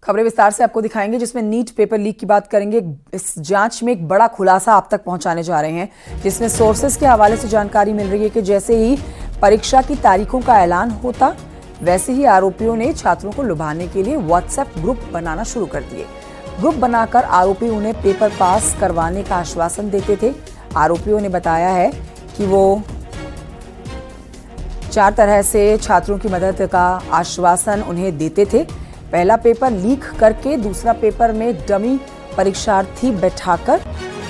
खबरें विस्तार से आपको दिखाएंगे, जिसमें नीट पेपर लीक की बात करेंगे। इस जांच में एक बड़ा खुलासा आप तक पहुंचाने जा रहे हैं, जिसमें सोर्सेस के हवाले से जानकारी मिल रही है कि जैसे ही परीक्षा की तारीखों का ऐलान होता, वैसे ही आरोपियों ने छात्रों को लुभाने के लिए व्हाट्सएप ग्रुप बनाना शुरू कर दिए। ग्रुप बनाकर आरोपी उन्हें पेपर पास करवाने का आश्वासन देते थे। आरोपियों ने बताया है कि वो 4 तरह से छात्रों की मदद का आश्वासन उन्हें देते थे। पहला पेपर लीक करके दूसरा पेपर में डमी परीक्षार्थी बैठाकर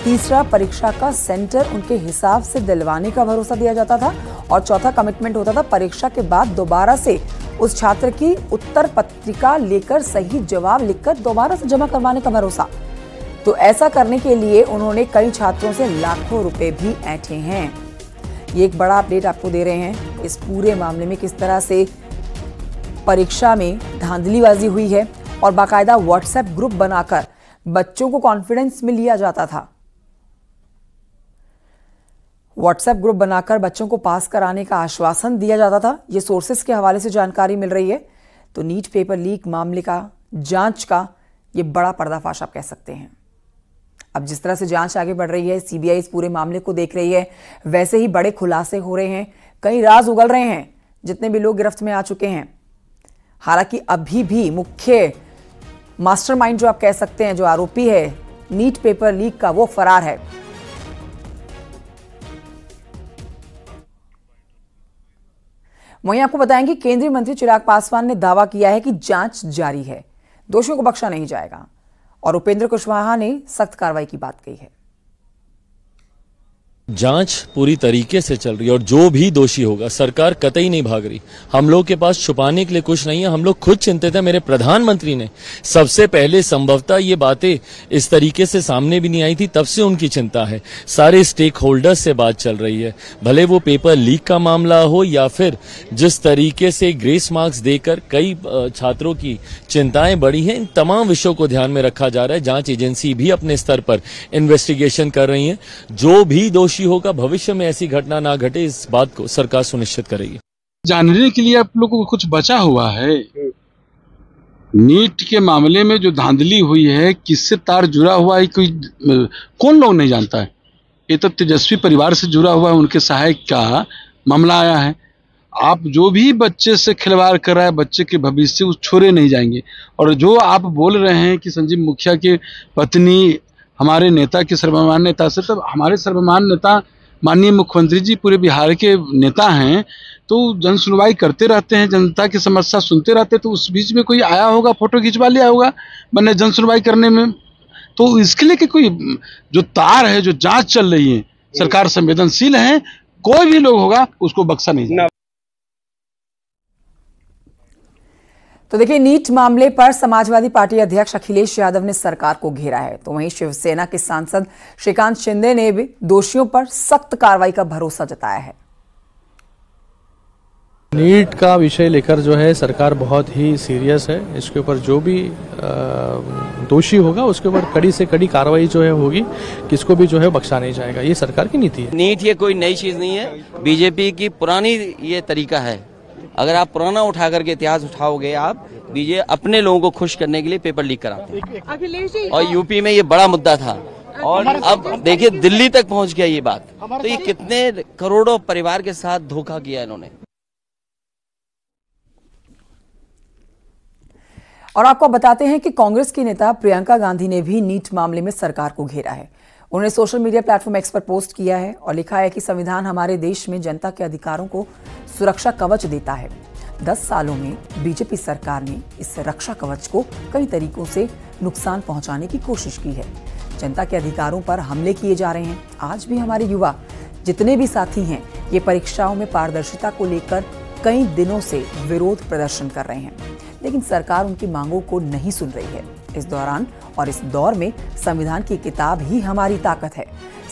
तीसरा परीक्षा का सेंटर उनके हिसाब से दिलवाने का भरोसा दिया जाता था और चौथा कमिटमेंट होता था परीक्षा के बाद दोबारा से उस छात्र की उत्तर पत्रिका लेकर सही जवाब लिखकर दोबारा से जमा करवाने का भरोसा। तो ऐसा करने के लिए उन्होंने कई छात्रों से लाखों रुपए भी ऐंठे हैं। ये एक बड़ा अपडेट आपको दे रहे हैं इस पूरे मामले में, किस तरह से परीक्षा में धांधलीबाजी हुई है और बाकायदा व्हाट्सएप ग्रुप बनाकर बच्चों को कॉन्फिडेंस में लिया जाता था। व्हाट्सएप ग्रुप बनाकर बच्चों को पास कराने का आश्वासन दिया जाता था। ये सोर्सेस के हवाले से जानकारी मिल रही है। तो नीट पेपर लीक मामले का जांच का ये बड़ा पर्दाफाश आप कह सकते हैं। अब जिस तरह से जांच आगे बढ़ रही है, सीबीआई इस पूरे मामले को देख रही है, वैसे ही बड़े खुलासे हो रहे हैं, कई राज उगल रहे हैं, जितने भी लोग गिरफ्त में आ चुके हैं। हालांकि अभी भी मुख्य मास्टरमाइंड जो आप कह सकते हैं, जो आरोपी है नीट पेपर लीक का, वो फरार है। वहीं आपको बताएंगे केंद्रीय मंत्री चिराग पासवान ने दावा किया है कि जांच जारी है, दोषियों को बख्शा नहीं जाएगा और उपेंद्र कुशवाहा ने सख्त कार्रवाई की बात कही है। जांच पूरी तरीके से चल रही है और जो भी दोषी होगा, सरकार कतई नहीं भाग रही। हम लोग के पास छुपाने के लिए कुछ नहीं है। हम लोग खुद चिंतित हैं। मेरे प्रधानमंत्री ने सबसे पहले, संभवतः ये बातें इस तरीके से सामने भी नहीं आई थी, तब से उनकी चिंता है। सारे स्टेक होल्डर्स से बात चल रही है, भले वो पेपर लीक का मामला हो या फिर जिस तरीके से ग्रेस मार्क्स देकर कई छात्रों की चिंताएं बढ़ी हैं। इन तमाम विषयों को ध्यान में रखा जा रहा है। जांच एजेंसी भी अपने स्तर पर इन्वेस्टिगेशन कर रही है। जो भी दोषी होगा, भविष्य में ऐसी घटना ना घटे, इस बात को सरकार सुनिश्चित करेगी। जानने के लिए आप लोगों को कुछ बचा हुआ है? नीट के मामले में जो धांधली हुई है, किससे तार जुड़ा हुआ है, कोई कौन लोग नहीं जानता है। ये तो तेजस्वी परिवार से जुड़ा हुआ है, उनके सहायक का मामला आया है। आप जो भी बच्चे से खिलवाड़ कर रहा है, बच्चे के भविष्य उस छोड़े नहीं जाएंगे। और जो आप बोल रहे हैं कि संजीव मुखिया की पत्नी हमारे नेता के सर्वमान्य नेता से, तब हमारे सर्वमान्य नेता माननीय मुख्यमंत्री जी पूरे बिहार के नेता हैं, तो जन सुनवाई करते रहते हैं, जनता की समस्या सुनते रहते हैं। तो उस बीच में कोई आया होगा, फोटो खिंचवा लिया होगा मैंने जन सुनवाई करने में। तो इसके लिए कि कोई जो तार है, जो जांच चल रही है, सरकार संवेदनशील है, कोई भी लोग होगा उसको बख्शा नहीं जाएगा। तो देखिए, नीट मामले पर समाजवादी पार्टी अध्यक्ष अखिलेश यादव ने सरकार को घेरा है। तो वहीं शिवसेना के सांसद श्रीकांत शिंदे ने भी दोषियों पर सख्त कार्रवाई का भरोसा जताया है। नीट का विषय लेकर जो है सरकार बहुत ही सीरियस है। इसके ऊपर जो भी दोषी होगा उसके ऊपर कड़ी से कड़ी कार्रवाई जो है होगी, किसको भी जो है बख्शा नहीं जाएगा। ये सरकार की नीति है। नीट ये कोई नई चीज नहीं है, बीजेपी की पुरानी ये तरीका है। अगर आप पुराना उठा करके इतिहास उठाओगे, आप बीजेपी अपने लोगों को खुश करने के लिए पेपर लीक कराते हैं। और यूपी में ये बड़ा मुद्दा था और अब देखिए दिल्ली तक पहुंच गया ये बात। तो ये कितने करोड़ों परिवार के साथ धोखा किया इन्होंने। और आपको बताते हैं कि कांग्रेस की नेता प्रियंका गांधी ने भी नीट मामले में सरकार को घेरा है। उन्होंने सोशल मीडिया प्लेटफॉर्म एक्स पर पोस्ट किया है और लिखा है कि संविधान हमारे देश में जनता के अधिकारों को सुरक्षा कवच देता है। 10 सालों में बीजेपी सरकार ने इस रक्षा कवच को कई तरीकों से नुकसान पहुंचाने की कोशिश की है। जनता के अधिकारों पर हमले किए जा रहे हैं। आज भी हमारे युवा जितने भी साथी हैं, ये परीक्षाओं में पारदर्शिता को लेकर कई दिनों से विरोध प्रदर्शन कर रहे हैं, लेकिन सरकार उनकी मांगों को नहीं सुन रही है। इस दौरान और इस दौर में संविधान की किताब ही हमारी ताकत है।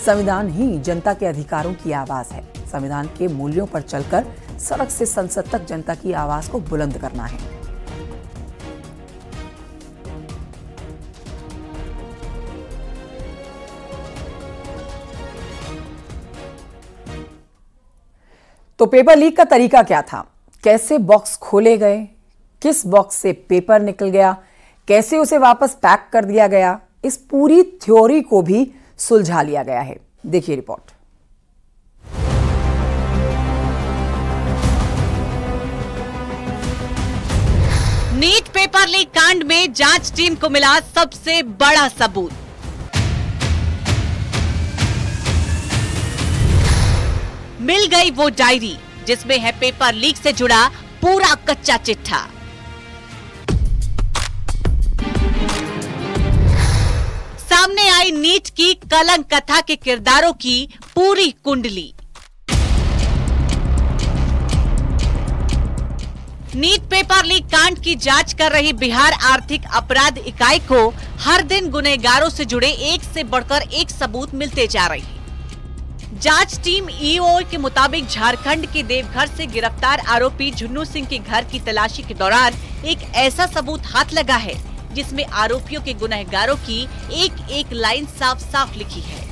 संविधान ही जनता के अधिकारों की आवाज है। संविधान के मूल्यों पर चलकर सड़क से संसद तक जनता की आवाज को बुलंद करना है। तो पेपर लीक का तरीका क्या था? कैसे बॉक्स खोले गए? किस बॉक्स से पेपर निकल गया? कैसे उसे वापस पैक कर दिया गया, इस पूरी थ्योरी को भी सुलझा लिया गया है। देखिए रिपोर्ट। नीट पेपर लीक कांड में जांच टीम को मिला सबसे बड़ा सबूत। मिल गई वो डायरी जिसमें है पेपर लीक से जुड़ा पूरा कच्चा चिट्ठा। सामने आई नीट की कलंक कथा के किरदारों की पूरी कुंडली। नीट पेपर लीक कांड की जांच कर रही बिहार आर्थिक अपराध इकाई को हर दिन गुनहगारों से जुड़े एक से बढ़कर एक सबूत मिलते जा रहे हैं। जांच टीम ईओ के मुताबिक झारखंड के देवघर से गिरफ्तार आरोपी झुन्नू सिंह के घर की तलाशी के दौरान एक ऐसा सबूत हाथ लगा है जिसमें आरोपियों के गुनहगारों की एक एक लाइन साफ साफ लिखी है।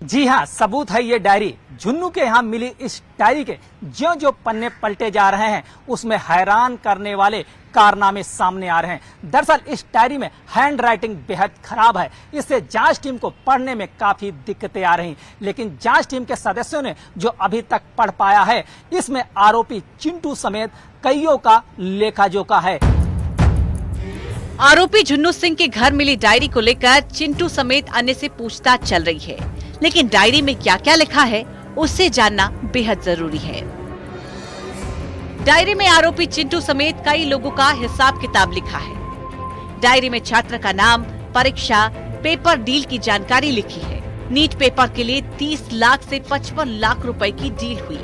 जी हाँ, सबूत है ये डायरी। झुन्नू के यहाँ मिली इस डायरी के ज्यों जो पन्ने पलटे जा रहे हैं उसमें हैरान करने वाले कारनामे सामने आ रहे हैं। दरअसल इस डायरी में हैंड राइटिंग बेहद खराब है, इससे जांच टीम को पढ़ने में काफी दिक्कतें आ रही। लेकिन जांच टीम के सदस्यों ने जो अभी तक पढ़ पाया है इसमें आरोपी चिंटू समेत कईयों का लेखा जोखा है। आरोपी झुन्नू सिंह के घर मिली डायरी को लेकर चिंटू समेत अन्य से पूछताछ चल रही है, लेकिन डायरी में क्या क्या लिखा है उससे जानना बेहद जरूरी है। डायरी में आरोपी चिंटू समेत कई लोगों का हिसाब किताब लिखा है। डायरी में छात्र का नाम, परीक्षा, पेपर डील की जानकारी लिखी है। नीट पेपर के लिए 30 लाख से 55 लाख रुपए की डील हुई।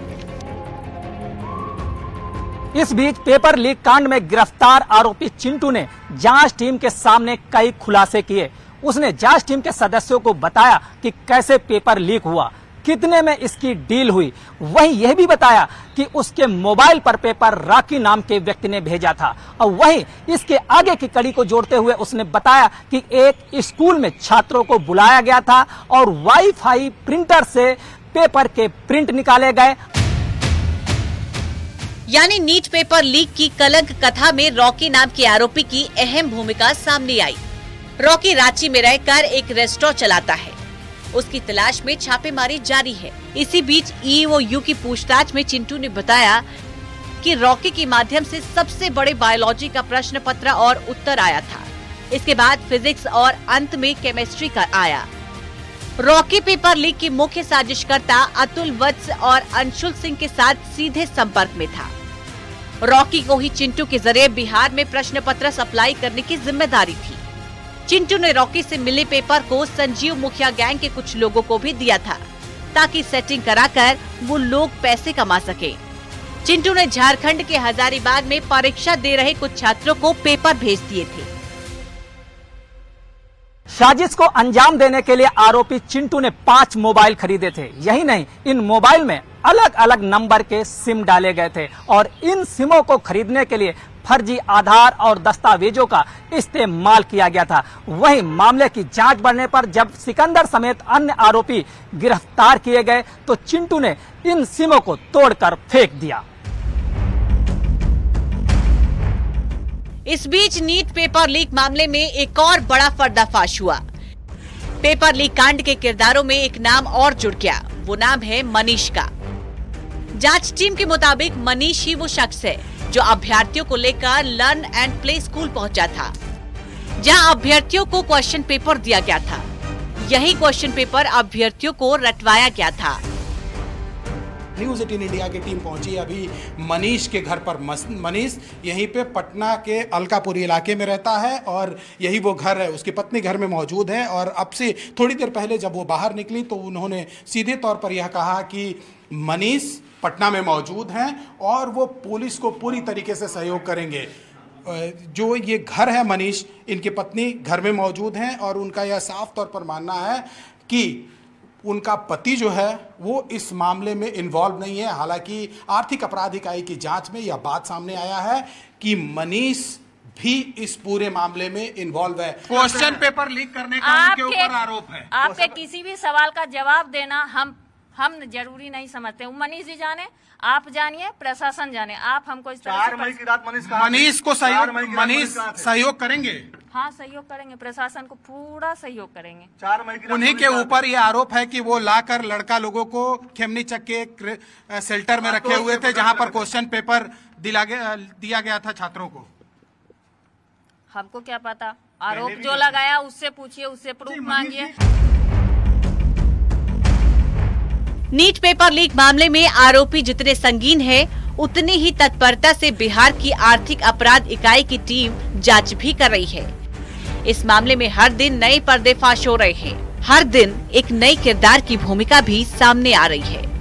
इस बीच पेपर लीक कांड में गिरफ्तार आरोपी चिंटू ने जांच टीम के सामने कई खुलासे किए। उसने जांच टीम के सदस्यों को बताया कि कैसे पेपर लीक हुआ, कितने में इसकी डील हुई। वहीं यह भी बताया कि उसके मोबाइल पर पेपर रॉकी नाम के व्यक्ति ने भेजा था। और वहीं इसके आगे की कड़ी को जोड़ते हुए उसने बताया कि एक स्कूल में छात्रों को बुलाया गया था और वाईफाई प्रिंटर से पेपर के प्रिंट निकाले गए। यानी नीट पेपर लीक की कलंक कथा में रॉकी नाम के आरोपी की अहम भूमिका सामने आई। रॉकी रांची में रहकर एक रेस्टोरेंट चलाता है। उसकी तलाश में छापेमारी जारी है। इसी बीच ईओयू की पूछताछ में चिंटू ने बताया कि रॉकी के माध्यम से सबसे बड़े बायोलॉजी का प्रश्न पत्र और उत्तर आया था। इसके बाद फिजिक्स और अंत में केमिस्ट्री का आया। रॉकी पेपर लीक की मुख्य साजिशकर्ता अतुल वत्स और अंशुल सिंह के साथ सीधे संपर्क में था। रॉकी को ही चिंटू के जरिए बिहार में प्रश्न पत्र सप्लाई करने की जिम्मेदारी थी। चिंटू ने रॉकी से मिले पेपर को संजीव मुखिया गैंग के कुछ लोगों को भी दिया था ताकि सेटिंग कराकर वो लोग पैसे कमा सके। चिंटू ने झारखंड के हजारीबाग में परीक्षा दे रहे कुछ छात्रों को पेपर भेज दिए थे। साजिश को अंजाम देने के लिए आरोपी चिंटू ने 5 मोबाइल खरीदे थे। यही नहीं, इन मोबाइल में अलग अलग नंबर के सिम डाले गए थे और इन सिमों को खरीदने के लिए फर्जी आधार और दस्तावेजों का इस्तेमाल किया गया था। वहीं मामले की जांच बढ़ने पर जब सिकंदर समेत अन्य आरोपी गिरफ्तार किए गए तो चिंटू ने इन सिमों को तोड़कर फेंक दिया। इस बीच नीट पेपर लीक मामले में एक और बड़ा पर्दाफाश हुआ। पेपर लीक कांड के किरदारों में एक नाम और जुड़ गया। वो नाम है मनीष का। जांच टीम के मुताबिक मनीष ही वो शख्स है जो अभ्यर्थियों को लेकर लर्न एंड प्ले स्कूल पहुंचा था, जहां अभ्यर्थियों को क्वेश्चन पेपर दिया गया था। यही क्वेश्चन पेपर अभ्यर्थियों को रटवाया गया था। न्यूज़ 18 इंडिया की टीम पहुंची अभी मनीष के घर पर। मनीष यहीं पे पटना के अलकापुरी इलाके में रहता है और यही वो घर है। उसकी पत्नी घर में मौजूद है और अब से थोड़ी देर पहले जब वो बाहर निकली तो उन्होंने सीधे तौर पर यह कहा कि मनीष पटना में मौजूद हैं और वो पुलिस को पूरी तरीके से सहयोग करेंगे। जो ये घर है मनीष, इनकी पत्नी घर में मौजूद हैं और उनका यह साफ तौर पर मानना है कि उनका पति जो है वो इस मामले में इन्वॉल्व नहीं है। हालांकि आर्थिक अपराध इकाई की जांच में यह बात सामने आया है कि मनीष भी इस पूरे मामले में इन्वॉल्व है। क्वेश्चन पेपर लीक करने का उनके ऊपर आरोप है। आपके किसी भी सवाल का जवाब देना हम हम जरूरी नहीं समझते। मनीष जी जाने, आप जानिए, प्रशासन जाने, आप हमको इस तरह से मनीष को सहयोग करेंगे। हाँ, सहयोग करेंगे, प्रशासन को पूरा सहयोग करेंगे। उन्हीं के ऊपर ये आरोप है कि वो लाकर लड़का लोगों को खेमनीचक के एक शेल्टर में रखे हुए थे, जहां पर क्वेश्चन पेपर दिया गया था छात्रों को। हमको क्या पता, आरोप जो लगाया उससे पूछिए, उससे प्रूफ मांगिए। नीट पेपर लीक मामले में आरोपी जितने संगीन है, उतनी ही तत्परता से बिहार की आर्थिक अपराध इकाई की टीम जांच भी कर रही है। इस मामले में हर दिन नए पर्दाफाश हो रहे हैं, हर दिन एक नई किरदार की भूमिका भी सामने आ रही है।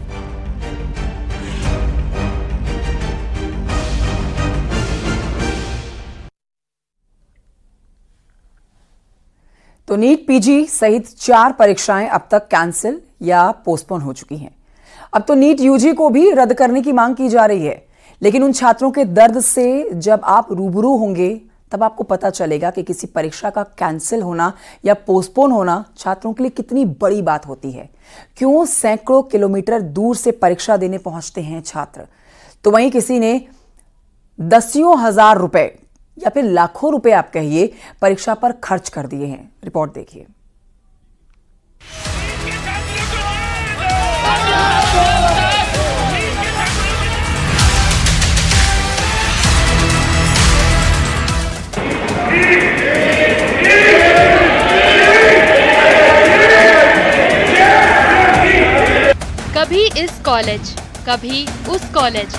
तो नीट पीजी सहित 4 परीक्षाएं अब तक कैंसिल या पोस्टपोन हो चुकी हैं। अब तो नीट यूजी को भी रद्द करने की मांग की जा रही है, लेकिन उन छात्रों के दर्द से जब आप रूबरू होंगे तब आपको पता चलेगा कि किसी परीक्षा का कैंसिल होना या पोस्टपोन होना छात्रों के लिए कितनी बड़ी बात होती है। क्यों सैकड़ों किलोमीटर दूर से परीक्षा देने पहुंचते हैं छात्र, तो वहीं किसी ने दसियों हजार रुपए या फिर लाखों रुपए आप कहिए परीक्षा पर खर्च कर दिए हैं। रिपोर्ट देखिए। कभी इस कॉलेज, कभी उस कॉलेज।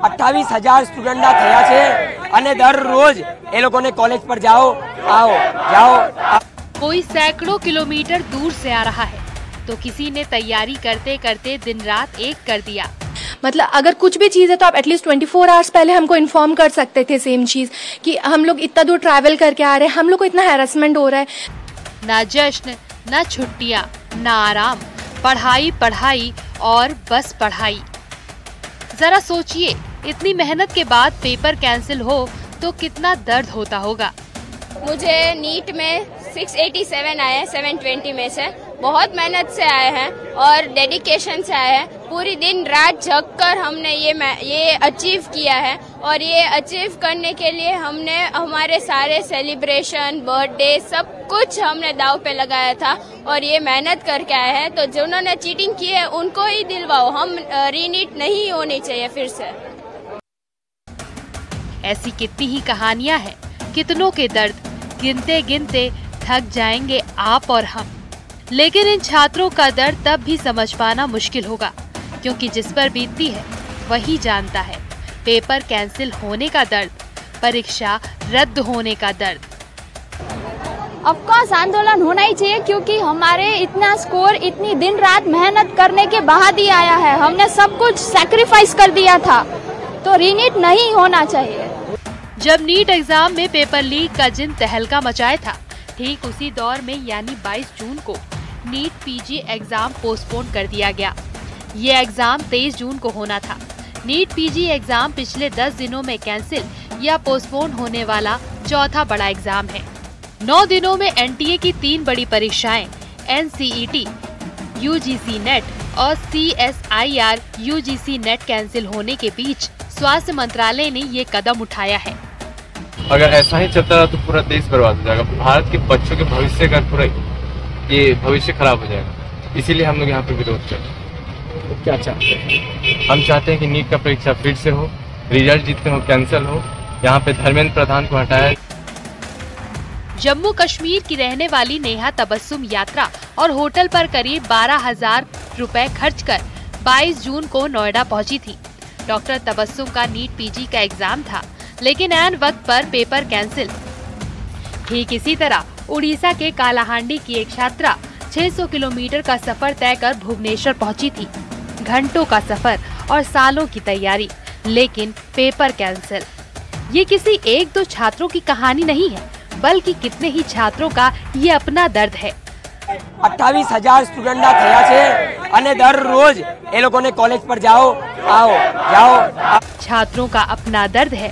28,000 स्टूडेंट थया छे अने दररोज ए लोगों ने कॉलेज पर जाओ आओ जाओ। कोई सैकड़ों किलोमीटर दूर से आ रहा है तो किसी ने तैयारी करते करते दिन रात एक कर दिया। मतलब अगर कुछ भी चीज़ है तो आप एटलीस्ट 24 आवर्स पहले हमको इन्फॉर्म कर सकते थे। सेम चीज़ कि हम लोग इतना दूर ट्रैवल करके आ रहे हैं, हम लोग को इतना हैरेसमेंट हो रहा है। ना जश्न, ना छुट्टियाँ, ना आराम, पढ़ाई पढ़ाई और बस पढ़ाई। जरा सोचिए, इतनी मेहनत के बाद पेपर कैंसिल हो तो कितना दर्द होता होगा। मुझे नीट में 687 आए हैं 720 में से। बहुत मेहनत से आए हैं और डेडिकेशन से आए हैं। पूरी दिन रात जग कर हमने ये अचीव किया है और ये अचीव करने के लिए हमने हमारे सारे सेलिब्रेशन, बर्थडे सब कुछ हमने दाव पे लगाया था और ये मेहनत करके आए हैं। तो जिन्होंने चीटिंग की है उनको ही दिलवाओ, हम रीनीट नहीं होनी चाहिए फिर से। ऐसी कितनी ही कहानियां हैं, कितनों के दर्द गिनते गिनते थक जाएंगे आप और हम। लेकिन इन छात्रों का दर्द तब भी समझ पाना मुश्किल होगा, क्योंकि जिस पर बीतती है वही जानता है। पेपर कैंसिल होने का दर्द, परीक्षा रद्द होने का दर्द। ऑफकोर्स आंदोलन होना ही चाहिए, क्योंकि हमारे इतना स्कोर इतनी दिन रात मेहनत करने के बाद ही आया है। हमने सब कुछ सैक्रिफाइस कर दिया था, तो रीनीट नहीं होना चाहिए। जब नीट एग्जाम में पेपर लीक का जिन तहलका मचाया था, ठीक उसी दौर में यानी 22 जून को नीट पीजी एग्जाम पोस्टपोन कर दिया गया। ये एग्जाम 23 जून को होना था। नीट पीजी एग्जाम पिछले 10 दिनों में कैंसिल या पोस्टपोन होने वाला चौथा बड़ा एग्जाम है। 9 दिनों में एनटीए की 3 बड़ी परीक्षाएं एनसीईटी, यूजीसी नेट और सीएसआईआर यूजीसी नेट कैंसिल होने के बीच स्वास्थ्य मंत्रालय ने ये कदम उठाया है। अगर ऐसा ही चलता रहा तो पूरा देश बर्बाद हो जाएगा। भारत के बच्चों के भविष्य का पूरा ये भविष्य खराब हो जाएगा। इसीलिए हम लोग यहाँ पे विरोध कर रहे हैं। तो क्या चाहते हैं? हम चाहते हैं कि नीट का परीक्षा फिर से हो, रिजल्ट जितने हो कैंसिल हो। यहाँ पे धर्मेंद्र प्रधान को हटाया। जम्मू कश्मीर की रहने वाली नेहा तबस्सुम यात्रा और होटल पर करीब 12,000 रुपए खर्च कर 22 जून को नोएडा पहुंची थी। डॉक्टर तबस्सुम का नीट पीजी का एग्जाम था, लेकिन ऐन वक्त पर पेपर कैंसिल। ठीक इसी तरह उड़ीसा के कालाहांडी की एक छात्रा 600 किलोमीटर का सफर तय कर भुवनेश्वर पहुंची थी। घंटों का सफर और सालों की तैयारी, लेकिन पेपर कैंसिल। ये किसी 1-2 छात्रों की कहानी नहीं है, बल्कि कितने ही छात्रों का ये अपना दर्द है। 28,000 स्टूडेंट थया छे अने दररोज ए लोगों ने कॉलेज पर जाओ आओ जाओ। छात्रों का अपना दर्द है,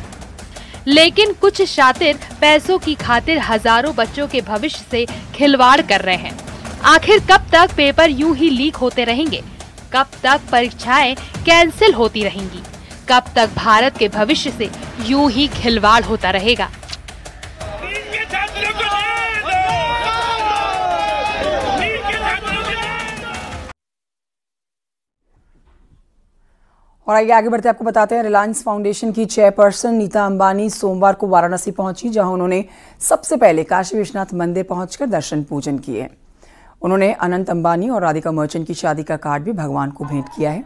लेकिन कुछ शातिर पैसों की खातिर हजारों बच्चों के भविष्य से खिलवाड़ कर रहे हैं। आखिर कब तक पेपर यूं ही लीक होते रहेंगे? कब तक परीक्षाएं कैंसिल होती रहेंगी? कब तक भारत के भविष्य से यूं ही खिलवाड़ होता रहेगा? और आइए आगे बढ़ते आपको बताते हैं, रिलायंस फाउंडेशन की चेयरपर्सन नीता अंबानी सोमवार को वाराणसी पहुंची, जहां उन्होंने सबसे पहले काशी विश्वनाथ मंदिर पहुंचकर दर्शन पूजन किए। उन्होंने अनंत अंबानी और राधिका मर्चेंट की शादी का कार्ड भी भगवान को भेंट किया है।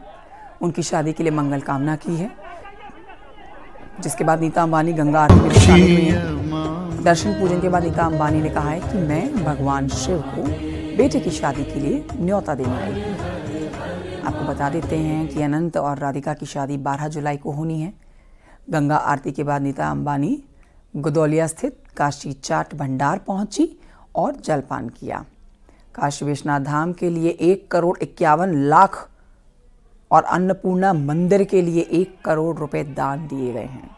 उनकी शादी के लिए मंगल कामना की है। जिसके बाद नीता अंबानी गंगा आरती में शामिल हुई हैं। दर्शन पूजन के बाद नीता अंबानी ने कहा है कि मैं भगवान शिव को बेटे की शादी के लिए न्योता देने आई हूँ। आपको बता देते हैं कि अनंत और राधिका की शादी 12 जुलाई को होनी है। गंगा आरती के बाद नीता अंबानी गुदौलिया स्थित काशी चाट भंडार पहुंची और जलपान किया। काशी विश्वनाथ धाम के लिए 1,51,00,000 और अन्नपूर्णा मंदिर के लिए 1 करोड़ रुपए दान दिए गए हैं।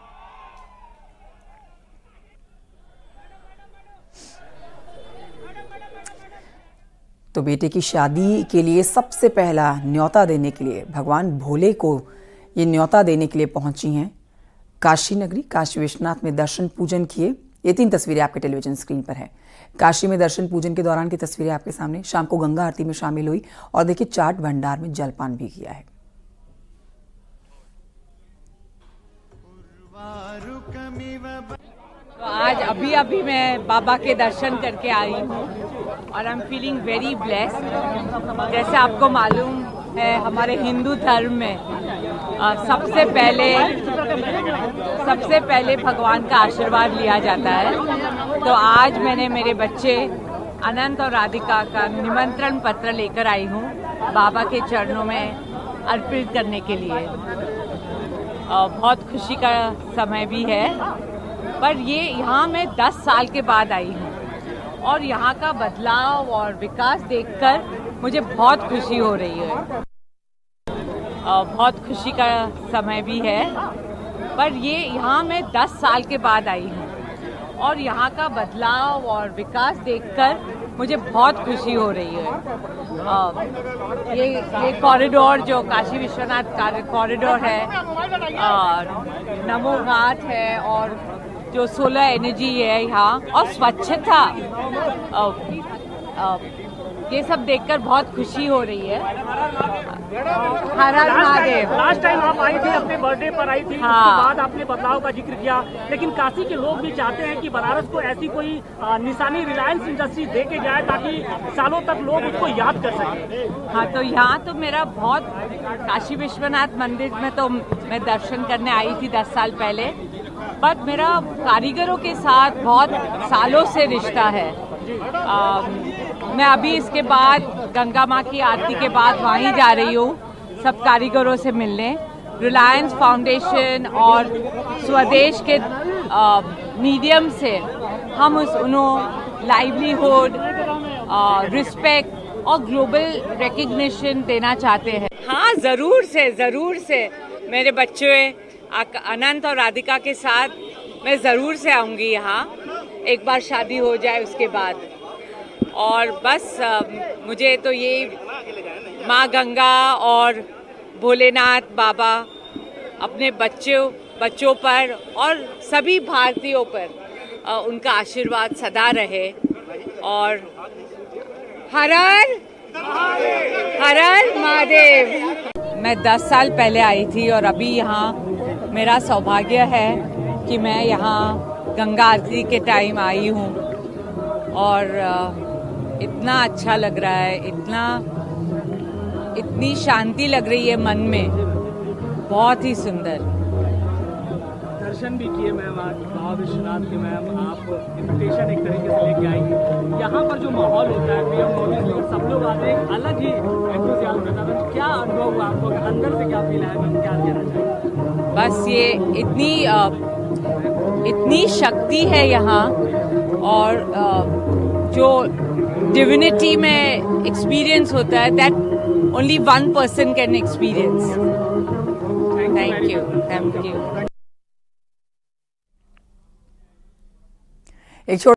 तो बेटे की शादी के लिए सबसे पहला न्योता देने के लिए भगवान भोले को ये न्योता देने के लिए पहुंची हैं काशी नगरी। काशी विश्वनाथ में दर्शन पूजन किए। ये 3 तस्वीरें आपके टेलीविजन स्क्रीन पर है। काशी में दर्शन पूजन के दौरान की तस्वीरें आपके सामने। शाम को गंगा आरती में शामिल हुई और देखिए चाट भंडार में जलपान भी किया है। तो आज अभी मैं बाबा के दर्शन करके आई हूँ और I am feeling very blessed. जैसे आपको मालूम है, हमारे हिंदू धर्म में सबसे पहले भगवान का आशीर्वाद लिया जाता है। तो आज मैंने मेरे बच्चे अनंत और राधिका का निमंत्रण पत्र लेकर आई हूँ बाबा के चरणों में अर्पित करने के लिए। बहुत खुशी का समय भी है, पर ये यहाँ मैं 10 साल के बाद आई हूँ और यहाँ का बदलाव और विकास देखकर मुझे बहुत खुशी हो रही है। बहुत खुशी का समय भी है, पर ये यहाँ मैं 10 साल के बाद आई हूँ और यहाँ का बदलाव और विकास देखकर मुझे बहुत खुशी हो रही है। ये कॉरिडोर जो काशी विश्वनाथ कॉरिडोर है, नमो घाट है और जो सोलर एनर्जी है यहाँ और स्वच्छता, ये सब देखकर बहुत खुशी हो रही है। हर हर महादेव। लास्ट टाइम आप आई थी, अपने बर्थडे पर आई थी, उसके बाद आपने बदलाव का जिक्र किया, लेकिन काशी के लोग भी चाहते हैं कि बनारस को ऐसी कोई निशानी रिलायंस इंडस्ट्री दे के जाए ताकि सालों तक लोग उसको याद कर सकें। हाँ, तो यहाँ तो मेरा बहुत, काशी विश्वनाथ मंदिर में तो मैं दर्शन करने आई थी 10 साल पहले, बट मेरा कारीगरों के साथ बहुत सालों से रिश्ता है। मैं अभी इसके बाद गंगा माँ की आरती के बाद वहीं जा रही हूँ सब कारीगरों से मिलने। रिलायंस फाउंडेशन और स्वदेश के मीडियम से हम उन्हें लाइवलीहुड, रिस्पेक्ट और ग्लोबल रिकग्निशन देना चाहते हैं। हाँ, ज़रूर से मेरे बच्चे अनंत और राधिका के साथ मैं ज़रूर से आऊँगी यहाँ, एक बार शादी हो जाए उसके बाद। और बस मुझे तो ये माँ गंगा और भोलेनाथ बाबा अपने बच्चों पर और सभी भारतीयों पर उनका आशीर्वाद सदा रहे। और हर हर महादेव। मैं 10 साल पहले आई थी और अभी यहाँ मेरा सौभाग्य है कि मैं यहाँ गंगा आरती के टाइम आई हूँ और इतना अच्छा लग रहा है, इतनी शांति लग रही है मन में, बहुत ही सुंदर। दर्शन भी किए मैम आज बाबा विश्वनाथ के। मैम, आप इन्विटेशन एक तरीके से लेके आई, यहाँ पर जो माहौल होता है, पीएम मोदी और सब लोग आते हैं, अलग ही एंथुसियाज्म रहता है। क्या अनुभव हुआ आपको, अंदर से क्या फील है मैम, क्या कहना चाहिए? बस ये इतनी शक्ति है यहाँ और जो डिविनिटी में एक्सपीरियंस होता है, that only 1 person can experience. Thank you.